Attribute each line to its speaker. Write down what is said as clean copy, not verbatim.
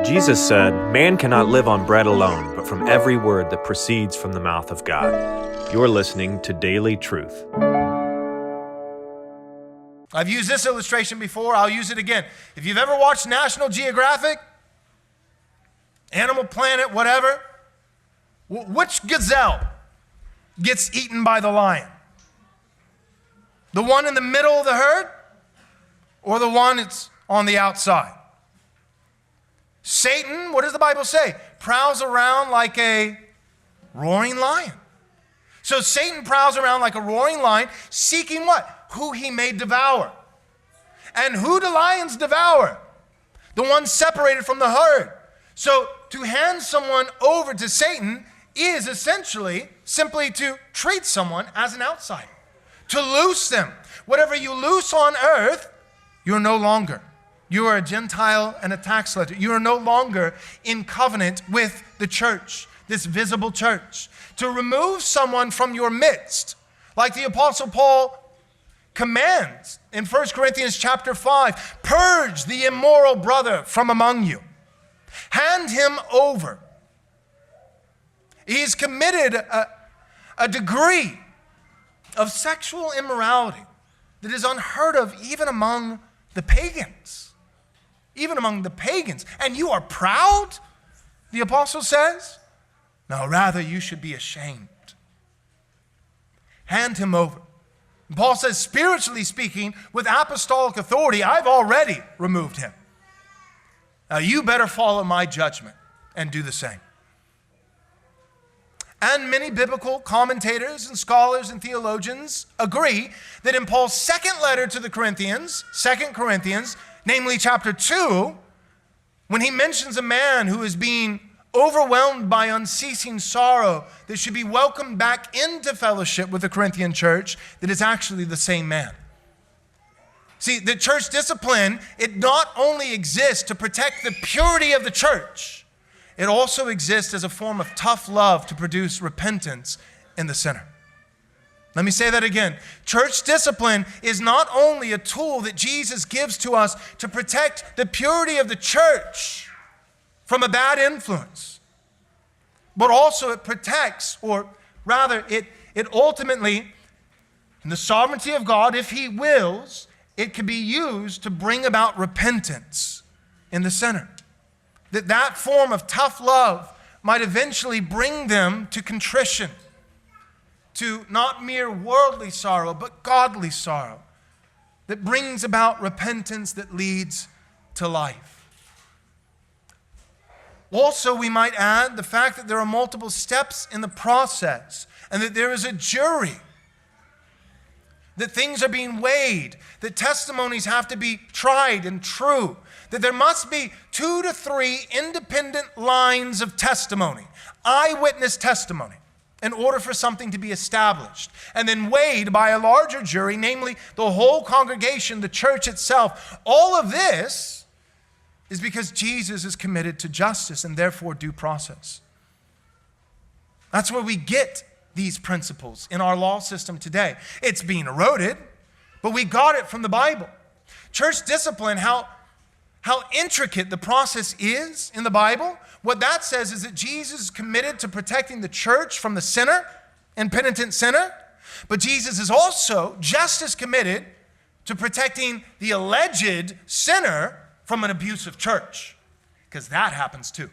Speaker 1: Jesus said, "Man cannot live on bread alone, but from every word that proceeds from the mouth of God." You're listening to Daily Truth.
Speaker 2: I've used this illustration before. I'll use it again. If you've ever watched National Geographic, Animal Planet, whatever, which gazelle gets eaten by the lion? The one in the middle of the herd or the one that's on the outside? Satan, what does the Bible say? Prowls around like a roaring lion. So Satan prowls around like a roaring lion, seeking what? Who he may devour. And who do lions devour? The ones separated from the herd. So to hand someone over to Satan is essentially simply to treat someone as an outsider, to loose them. Whatever you loose on earth, you're no longer. You are a Gentile and a tax collector. You are no longer in covenant with the church, this visible church. To remove someone from your midst, like the Apostle Paul commands in 1 Corinthians chapter 5, purge the immoral brother from among you. Hand him over. He's committed a degree of sexual immorality that is unheard of even among the pagans. Even among the pagans. And you are proud, the apostle says? No, rather you should be ashamed. Hand him over. And Paul says, spiritually speaking, with apostolic authority, I've already removed him. Now you better follow my judgment and do the same. And many biblical commentators and scholars and theologians agree that in Paul's second letter to the Corinthians, 2 Corinthians, namely chapter 2, when he mentions a man who is being overwhelmed by unceasing sorrow that should be welcomed back into fellowship with the Corinthian church, that is actually the same man. See, the church discipline, it not only exists to protect the purity of the church, it also exists as a form of tough love to produce repentance in the sinner. Let me say that again. Church discipline is not only a tool that Jesus gives to us to protect the purity of the church from a bad influence, but also it protects, or rather it ultimately, in the sovereignty of God, if He wills, it can be used to bring about repentance in the sinner. That form of tough love might eventually bring them to contrition, to not mere worldly sorrow, but godly sorrow that brings about repentance that leads to life. Also, we might add the fact that there are multiple steps in the process and that there is a jury, that things are being weighed, that testimonies have to be tried and true, that there must be 2 to 3 independent lines of testimony, eyewitness testimony, in order for something to be established, and then weighed by a larger jury, namely the whole congregation, the church itself. All of this is because Jesus is committed to justice and therefore due process. That's where we get these principles in our law system today. It's being eroded, but we got it from the Bible. Church discipline, how intricate the process is in the Bible, what that says is that Jesus is committed to protecting the church from the sinner, impenitent sinner, but Jesus is also just as committed to protecting the alleged sinner from an abusive church, because that happens too.